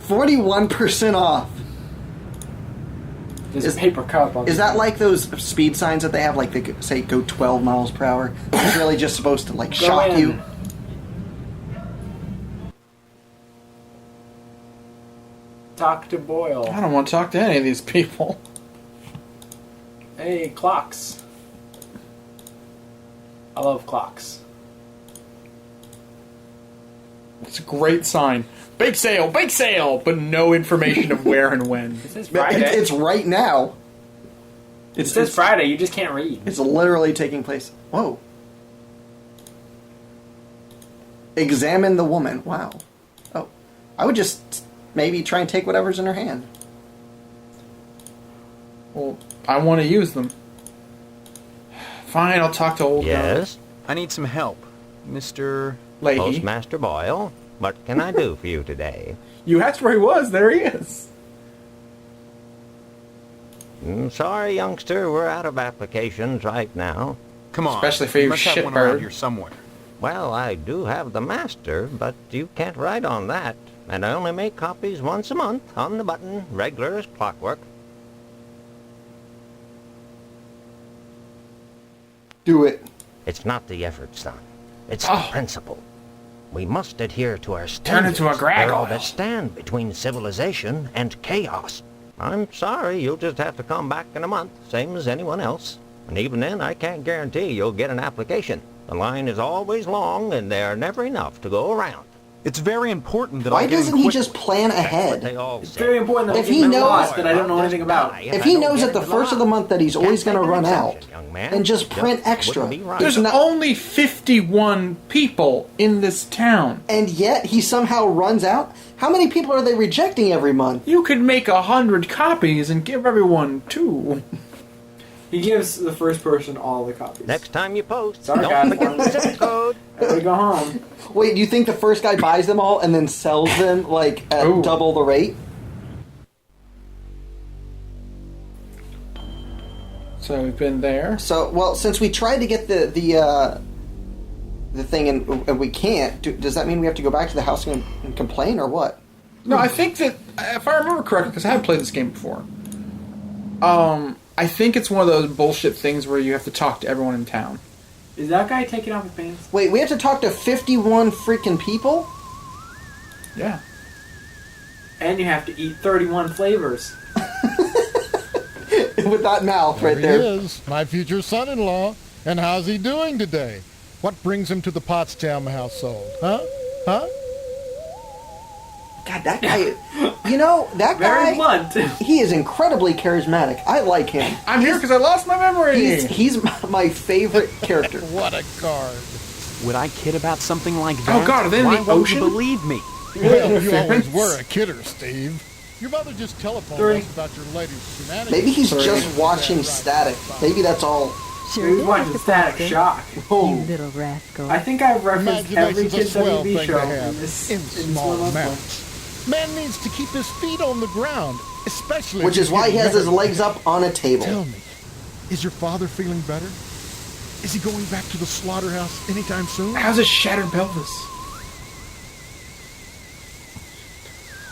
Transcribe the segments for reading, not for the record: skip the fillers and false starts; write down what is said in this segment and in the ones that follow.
41% off. There's a paper cup. Is that like those speed signs that they have, like they say go 12 miles per hour? It's really just supposed to like shock you. Talk to Boyle. I don't want to talk to any of these people. Hey, clocks. I love clocks. It's a great sign. Bake sale, but no information of where and when. It says Friday. It's right now. It says Friday, you just can't read. It's literally taking place. Whoa. Examine the woman. Wow. Oh. I would just maybe try and take whatever's in her hand. Well, I want to use them. Fine, I'll talk to old guy. Yes? I need some help. Mr. Leahy. Postmaster Boyle, what can I do for you today? You asked where he was. There he is. Sorry, youngster, we're out of applications right now. Come on. Especially for you you must have one around shitbird. here somewhere. Well, I do have the master, but you can't write on that. And I only make copies once a month, on the button, regular as clockwork. Do it. It's not the effort, son. It's Oh. the principle. We must adhere to our Turn standards. into a They're all gargoyle. that stand between civilization and chaos. I'm sorry, you'll just have to come back in a month, same as anyone else. And even then, I can't guarantee you'll get an application. The line is always long, and there are never enough to go around. It's very important that Why I get doesn't in he quick. just plan That's what ahead? they all It's say. very important that If I he get knows- lost that I don't know anything about. If he knows at the first of the month that he's always going to run out, and just print extra. There's not- only 51 people in this town. and yet he somehow runs out? How many people are they rejecting every month? You could make 100 copies and give everyone 2. He gives the first person all the copies. Next time you post, Sorry, don't guys. forget the zip code. Everybody go home. Wait, do you think the first guy buys them all and then sells them like at Ooh. double the rate? So we've been there. So, well, since we tried to get the thing and we can't, does that mean we have to go back to the house and complain or what? No, I think that, if I remember correctly, because I have played this game before, I think it's one of those bullshit things where you have to talk to everyone in town. Is that guy taking off his pants? Wait, we have to talk to 51 freaking people? Yeah. And you have to eat 31 flavors. With that mouth right There there. he is, my future son-in-law. And how's he doing today? What brings him to the Potsdam household? Huh? God, that guy, you know, that guy, Very blunt. he is incredibly charismatic. I like him. I'm here because I lost my memory. He's my favorite character. What a card. Would I kid about something like that? Oh, God, are they in Why the won't ocean? you believe me? Well, you always were a kidder, Steve. Your mother just telephoned Three. us about your latest shenanigans. Maybe he's just watching Static. Maybe that's all. He's watching Static Shock. You Oh, little rascal. I think I've referenced every Imagination's a kid's swell WB thing show to have in this in small Slim Up amounts. Man needs to keep his feet on the ground, especially which if is he's why he getting has his married. legs up on a Tell table. me, is your father feeling better? Is he going back to the slaughterhouse anytime soon? How's his shattered pelvis?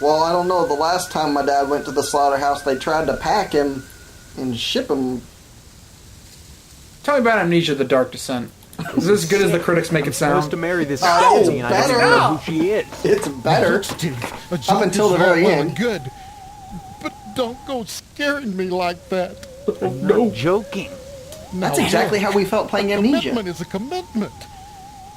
Well, I don't know. The last time my dad went to the slaughterhouse, they tried to pack him and ship him. Tell me about Amnesia: The Dark Descent. Is this as good as the critics make it Supposed sound? to marry this Oh, Stephanie, and I don't better. even know who she is. It's better. Look, Steve, a joke until is the all very well end. and good, but don't go scaring me like that. No joking. That's Now, exactly look, how we felt playing a Amnesia. commitment is a commitment.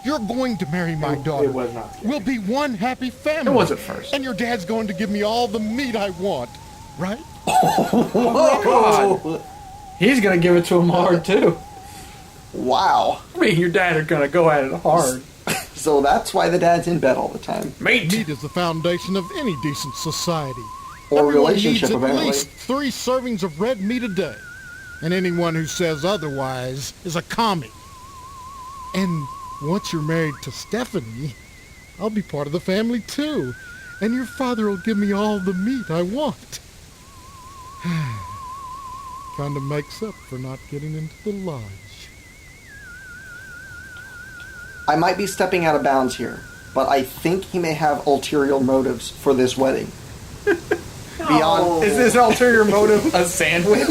You're going to marry my It daughter. was not scary. We'll be one happy family. It was at first. And your dad's going to give me all the meat I want, right? Oh, He's gonna give it to him hard too. wow. Me and your dad are gonna go at it hard. So that's why the dad's in bed all the time. Mate. Meat is the foundation of any decent society. Or Everyone relationship, needs at apparently. least 3 servings of red meat a day. And anyone who says otherwise is a commie. And once you're married to Stephanie, I'll be part of the family too. And your father will give me all the meat I want. Kind of makes up for not getting into the lodge. I might be stepping out of bounds here, but I think he may have ulterior motives for this wedding. Beyond. Is this ulterior motive a sandwich?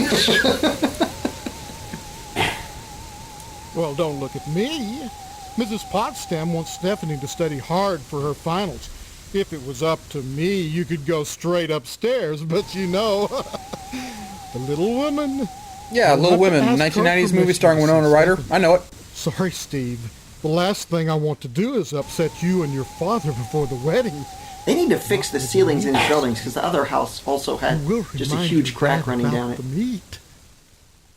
Well, don't look at me. Mrs. Potsdam wants Stephanie to study hard for her finals. If it was up to me, you could go straight upstairs, but you know, the Little Women. Yeah, Little Women, 1990s movie starring Winona Ryder. I know it. Sorry, Steve. The last thing I want to do is upset you and your father before the wedding. They need to fix the ceilings in the buildings because the other house also had We'll just a remind huge your crack dad running about down it. the meat.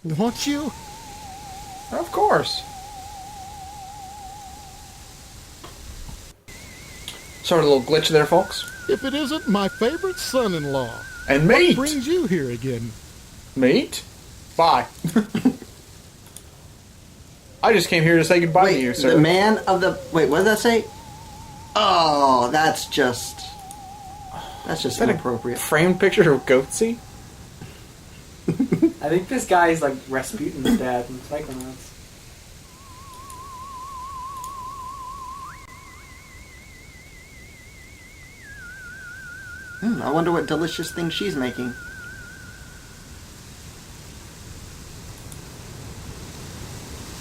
Won't you? Of course. Sort of a little glitch there, folks. If it isn't my favorite son-in-law. And What meat. brings you here again? Meat? Bye. I just came here to say goodbye to you, sir. The man of the... Wait, what did that say? Oh, that's just Is that inappropriate. a framed picture of Goatsy? I think this guy is like Rasputin's dad in Psychonauts. I wonder what delicious thing she's making.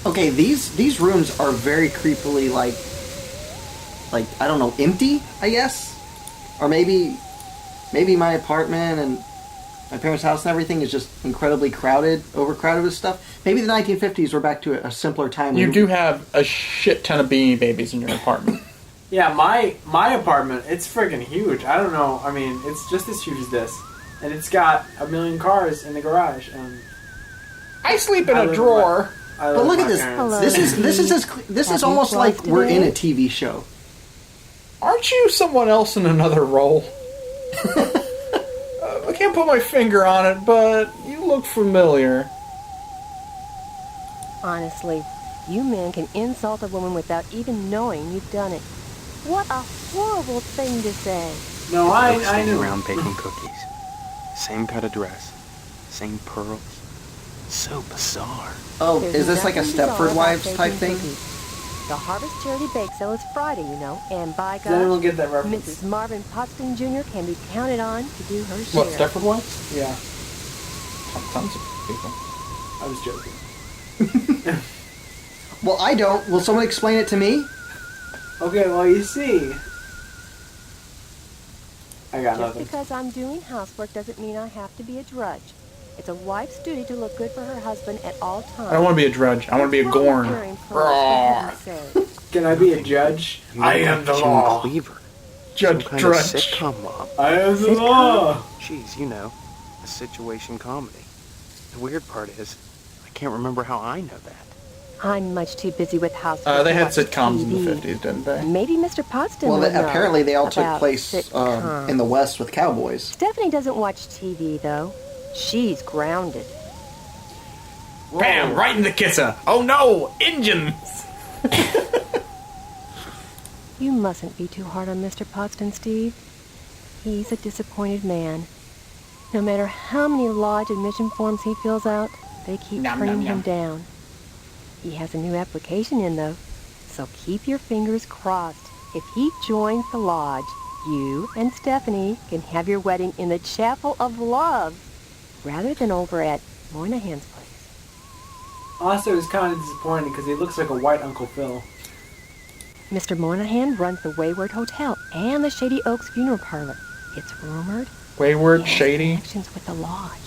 Okay, these rooms are very creepily like I don't know, empty, I guess? Or maybe my apartment and my parents' house and everything is just incredibly crowded, overcrowded with stuff. Maybe the 1950s were back to a simpler time. You do have a shit ton of Beanie Babies in your apartment. Yeah, my apartment, it's friggin' huge. I don't know. I mean, it's just as huge as this. And it's got a million cars in the garage. And I sleep in I a live with drawer. But look at this. Hello. This is almost like we're in a TV show. Aren't you someone else in another role? I can't put my finger on it, but you look familiar. Honestly, you men can insult a woman without even knowing you've done it. What a horrible thing to say. No, I Standing knew. around baking cookies. Same cut of dress. Same pearls. So bizarre. Oh, There's is this like a nothing bizarre Stepford about Wives baking type thing? cookies. The Harvest Charity Bake Sale is Friday, you know, and by Does anyone God, get that reference? Mrs. Marvin Potsdam Jr. can be counted on to do her share. What, Stepford Wives? Yeah, Tons of people. I was joking. Well, I don't. Will someone explain it to me? Okay, well, you see. I got Just nothing. because I'm doing housework doesn't mean I have to be a drudge. It's a wife's duty to look good for her husband at all times. I don't want to be a drudge. I want to be a What's wrong Gorn. with wearing pearls, for heaven's sake? Can I be a judge? You I look am like the Jim law. Cleaver. Judge Some kind Drudge. of sitcom mob. I am the Sitcom? law. Geez, you know, a situation comedy. The weird part is, I can't remember how I know that. I'm much too busy with housework. They to had watch sitcoms in TV. the 50s, didn't they? Maybe Mr. Potsdam Well, would know apparently they all took about place sitcoms. in the West with cowboys. Stephanie doesn't watch TV, though. She's grounded. Bam! Right in the kisser! Oh no! Engines! You mustn't be too hard on Mr. Potsdam, Steve. He's a disappointed man. No matter how many lodge admission forms he fills out, they keep Nom, turning nom, him nom. down. He has a new application in, though, so keep your fingers crossed. If he joins the lodge, you and Stephanie can have your wedding in the Chapel of Love, rather than over at Moynihan's place. Also, it's kind of disappointing because he looks like a white Uncle Phil. Mr. Moynihan runs the Wayward Hotel and the Shady Oaks Funeral Parlor. It's rumored Wayward, he has shady. connections with the lodge,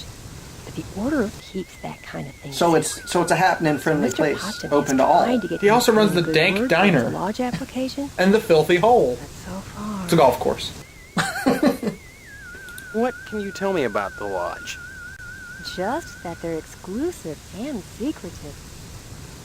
but the order keeps that kind of thing. So secret. it's a happening, friendly Mr. place, Potsdam open is to all. trying to get He him also to runs put in the a good Dank word for Diner. his lodge application, And the Filthy Hole. but so far, It's a golf course. What can you tell me about the lodge? just that they're exclusive and secretive.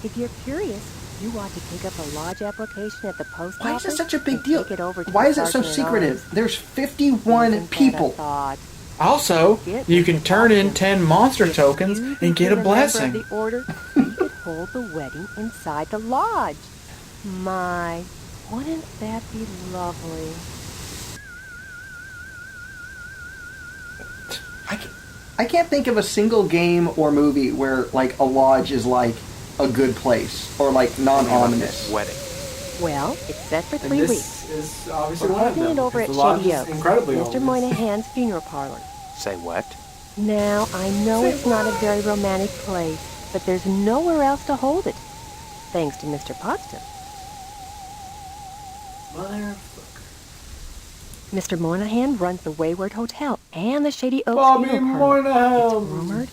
If you're curious, you ought to pick up a lodge application at the post Why is office. it such a big and deal? take it over to Why the is it so sergeant at secretive? arms. There's 51 Isn't that a people. thought? Also, you can turn in 10 monster If tokens you and get a became member of blessing. the order, we could hold the wedding inside the lodge. My, wouldn't that be lovely? I can't think of a single game or movie where like a lodge is like a good place or like Tell me about non-ominous. this wedding. Well, it's set for And 3 weeks. this is obviously We're one of having them. it over at The lodge Shady is Oaks, incredibly old. Mr. Moynihan's funeral parlor. Say what? Now, I know it's not a very romantic place, but there's nowhere else to hold it, thanks to Mr. Potsdam. Motherfucker. Mr. Moynihan runs the Wayward Hotel and the Shady Oaks Bobby funeral parlor. It's Moynihan. rumored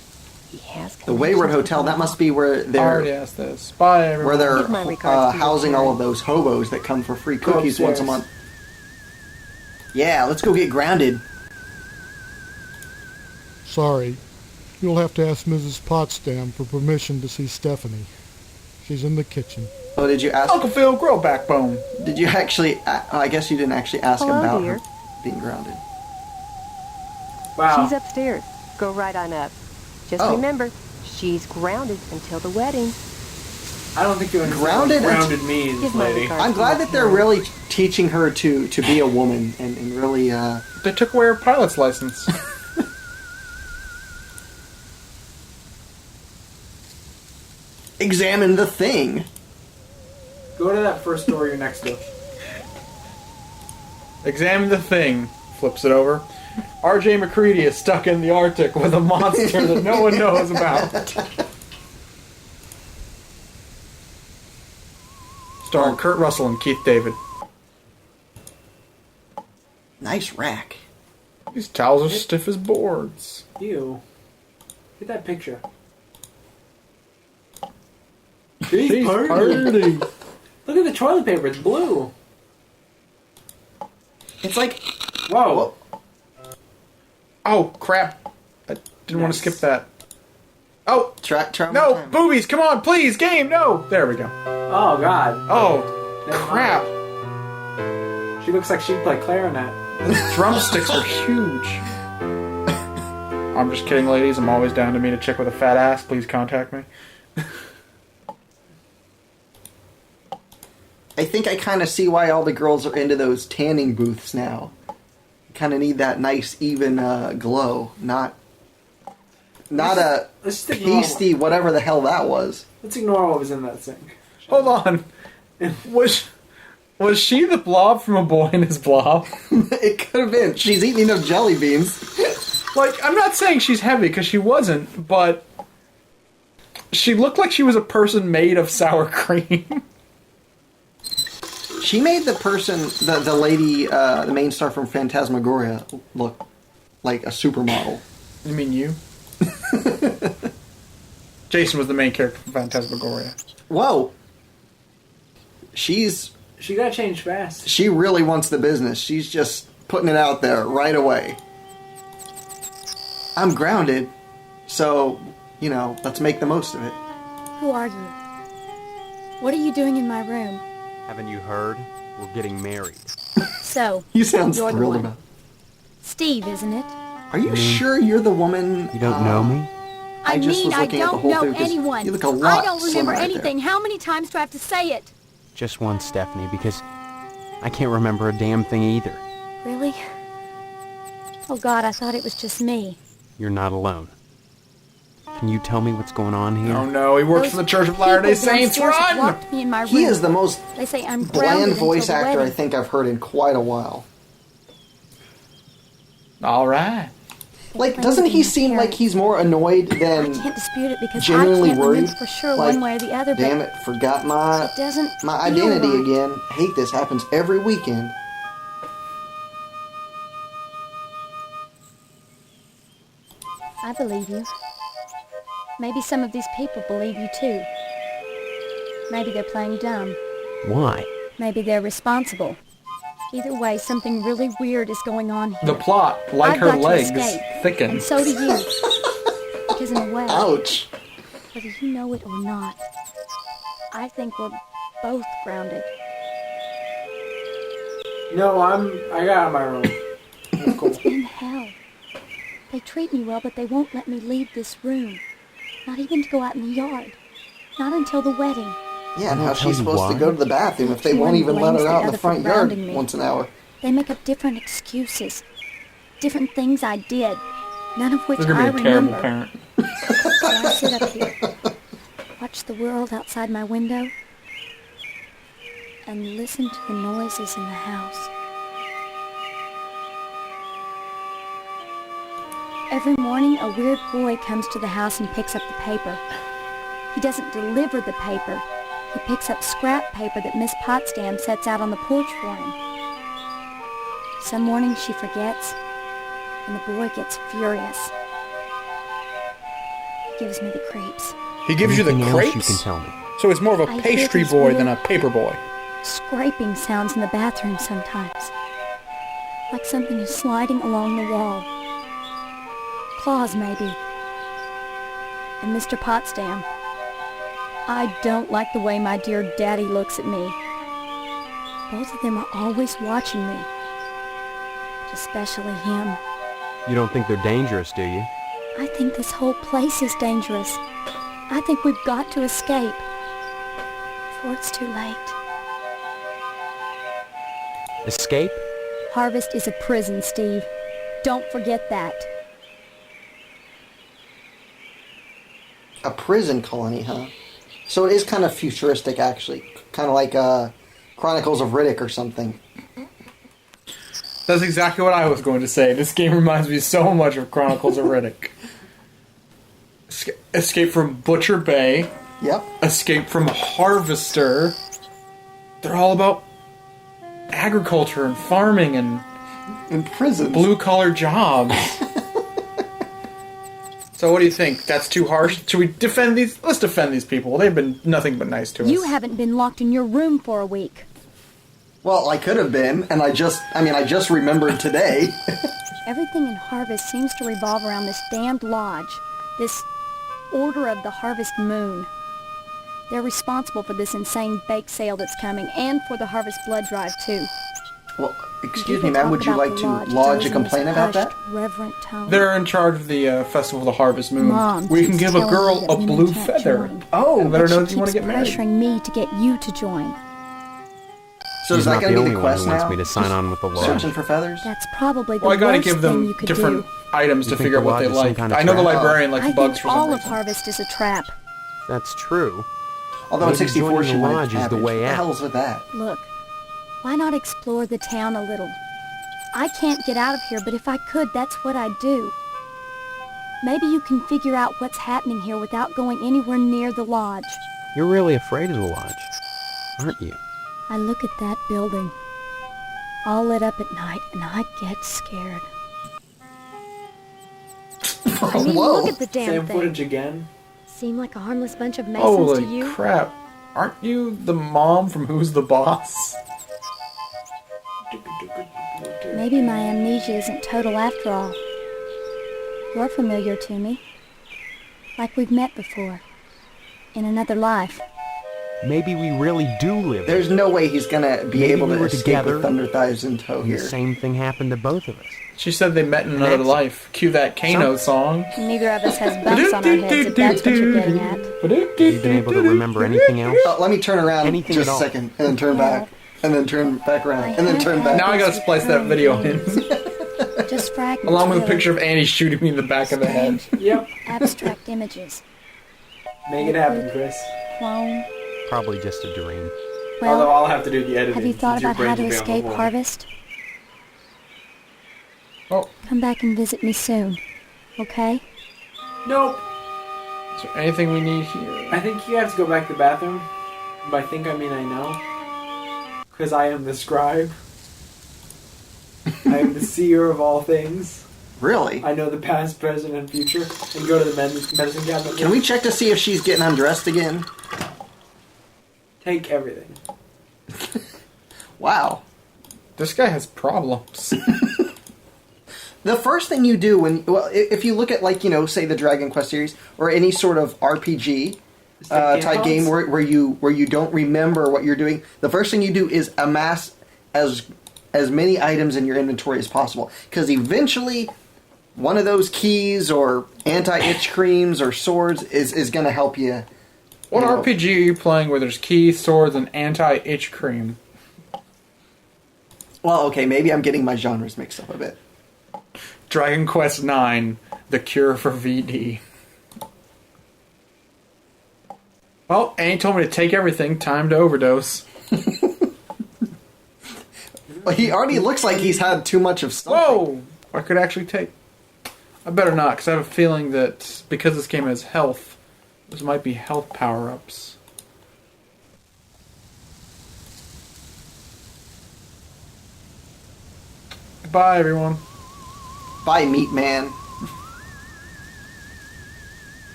he has The Wayward Hotel, that must be where Already they're asked this. Bye, everyone. where they're Give my regards to your housing all of parents. those hobos that come for free Go cookies once a upstairs. month. Yeah, let's go get grounded. Sorry. You'll have to ask Mrs. Potsdam for permission to see Stephanie. She's in the kitchen. Oh, did you ask? Uncle Phil, grow a backbone. Did you actually? I guess you didn't actually ask Hello, about dear. her being grounded. Wow. She's upstairs. Go right on up. Just Oh. remember, she's grounded until the wedding. I don't think you understand Grounded what and- grounded means, Give my lady. regards. I'm glad that they're really teaching her to be a woman and really They took away her pilot's license. examine the thing. Go to that first door you're next to. Examine the thing. Flips it over. R.J. McCready is stuck in the Arctic with a monster that no one knows about. Starring Kurt Russell and Keith David. Nice rack. These towels are stiff as boards. Ew. Get that picture. She's party. party. Look at the toilet paper. It's blue. It's like Whoa. Oh, crap. I didn't want to skip that. Oh, try one no, time. boobies, come on, please, game, no. There we go. Oh, God. Oh, Never mind. crap. She looks like she'd play clarinet. The drumsticks are huge. I'm just kidding, ladies. I'm always down to meet a chick with a fat ass. Please contact me. I think I kind of see why all the girls are into those tanning booths now. Kind of need that nice, even glow, not a Let's just ignore pasty, whatever the hell that was. Let's ignore what was in that sink. Hold on. Was she the blob from A Boy and His Blob? It could have been. She's eating enough jelly beans. Like, I'm not saying she's heavy, because she wasn't, but she looked like she was a person made of sour cream. She made the person, the lady, the main star from Phantasmagoria, look like a supermodel. You mean you? Jason was the main character from Phantasmagoria. Whoa. She got changed fast. She really wants the business. She's just putting it out there right away. I'm grounded, so, let's make the most of it. Who are you? What are you doing in my room? Haven't you heard? We're getting married. So, You sound you're the thrilled one. about it. Steve, isn't it? Are you sure you're the woman? You don't know me? I just was looking at the don't whole know thing 'cause anyone. you look a lot I don't remember slimmer right anything. How many times do I have to say it? Just one, Stephanie, because I can't remember a damn thing either. Really? Oh God, I thought it was just me. You're not alone. Can you tell me what's going on here? Oh no, he works Those for the Church of Latter-day people Saints. downstairs have Run! locked me in my room. He is the most They say I'm grounded bland until voice the actor I wedding. think I've heard in quite a while. All right. Like, claim doesn't to he be seem like parents. he's more annoyed I than can't dispute it because genuinely I can't worried? remember for sure Like, one way or the other, but damn it, forgot my it doesn't my feel identity right. again. Hate this. Happens every weekend. I believe you. Maybe some of these people believe you too. Maybe they're playing dumb. Why? Maybe they're responsible. Either way, something really weird is going on here. The plot, like I've her got to legs, escape, thickens. And so do you. Because in a way, Ouch. whether you know it or not, I think we're both grounded. No, I got out of my room. That's cool. In hell. They treat me well, but they won't let me leave this room. Not even to go out in the yard. Not until the wedding. Yeah, and I'll how's tell she you supposed to why. go to the bathroom if they Everyone won't even let blames her the out in other the for front yard grounding me. once an hour? They make up different excuses. Different things I did. None of which You're I gonna be a terrible remember. parent. So I sit up here, watch the world outside my window, and listen to the noises in the house. Every morning, a weird boy comes to the house and picks up the paper. He doesn't deliver the paper. He picks up scrap paper that Miss Potsdam sets out on the porch for him. Some mornings she forgets, and the boy gets furious. He gives me the creeps. He gives you the Anything else you crepes? can tell me. So it's more of a I hear pastry these boy weird- than a paper boy. Scraping sounds in the bathroom sometimes. Like something is sliding along the wall. Claws, maybe. And Mr. Potsdam. I don't like the way my dear daddy looks at me. Both of them are always watching me. But especially him. You don't think they're dangerous, do you? I think this whole place is dangerous. I think we've got to escape. Before it's too late. Escape? Harvest is a prison, Steve. Don't forget that. A prison colony, huh? So it is kind of futuristic, actually. Kind of like Chronicles of Riddick or something. That's exactly what I was going to say. This game reminds me so much of Chronicles of Riddick. Escape from Butcher Bay. Yep. Escape from Harvester. They're all about agriculture and farming and In prison. blue-collar jobs. So what do you think? That's too harsh? Should we defend these? Let's defend these people. They've been nothing but nice to us. You haven't been locked in your room for a week. Well, I could have been, and I just remembered today. Everything in Harvest seems to revolve around this damned lodge. This Order of the Harvest Moon. They're responsible for this insane bake sale that's coming, and for the Harvest Blood Drive, too. Well, excuse People me, ma'am, talk would you about like the to lodge. It's lodge always a in this complaint about that? hushed, reverent tone. They're in charge of the Festival of the Harvest Moon. Mom We can keeps give a telling girl me that a women blue can't feather. join. Oh, And let her But know she that you want to keeps get married. pressuring me to get you to join. So is She's that not going the to be only the one quest who wants now? me to sign on with the lodge. Searching for feathers? That's probably the Well, I gotta worst give thing them you could different do. items You to think figure out the what they lodge is some like. kind of I know the trap? librarian likes I bugs think for some all of reason. Harvest is a trap. That's true. Although in Maybe 64 joining she the liked lodge is the cabbage. way What the out. hell's with that? Look, why not explore the town a little? I can't get out of here, but if I could, that's what I'd do. Maybe you can figure out what's happening here without going anywhere near the lodge. You're really afraid of the lodge, aren't you? I look at that building, all lit up at night, and I get scared. I mean, Whoa. look at the damn Same thing. footage again. Seem like a harmless bunch of Masons Holy to you? crap. Aren't you the mom from Who's the Boss? Maybe my amnesia isn't total after all. You're familiar to me. Like we've met before. In another life. Maybe we really do live There's no way he's going to be Maybe able we to were escape together. with Thunder Thighs in tow here. here. The same thing happened to both of us. She said they met in another accident. life. Cue that Kano song. Neither of us has bumps on our heads, if that's what you're getting at. Have you been able to remember anything else? Let me turn around Anything just at a all. second, and then turn back, and then turn back around, and then turn back. Now I gotta splice that video in. Just fragments. Along with a really. picture of Annie shooting me in the back of the head. Yep. Abstract images. Make it happen, Chris. Clone. Probably just a dream. Although Well, I'll have to do the editing. have you thought since your about how to brains will be on the escape floor. Harvest? Oh, Come back and visit me soon. Okay? Nope. is there anything we need here? I think you have to go back to the bathroom. By think, I mean I know. Because I am the scribe. I am the seer of all things. Really? I know the past, present, and future. And go to the medicine cabinet. Can we check to see if she's getting undressed again? Take everything. Wow. This guy has problems. The first thing you do if you look at, like, you know, say the Dragon Quest series or any sort of RPG type game where you don't remember what you're doing, the first thing you do is amass as many items in your inventory as possible, because eventually one of those keys or anti-itch creams or swords is going to help you. What You know. RPG are you playing where there's keys, swords, and anti-itch cream? Well, okay, maybe I'm getting my genres mixed up a bit. Dragon Quest IX, The Cure for VD. Well, Annie told me to take everything. Time to overdose. Well, he already looks like he's had too much of something. Whoa! I could actually take... I better not, because I have a feeling that because this game has health, this might be health power-ups. Goodbye, everyone. Bye, Meat Man.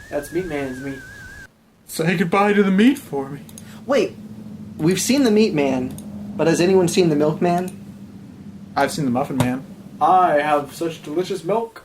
That's Meat Man's meat. Say goodbye to the meat for me. Wait, we've seen the Meat Man, but has anyone seen the Milkman? I've seen the Muffin Man. I have such delicious milk.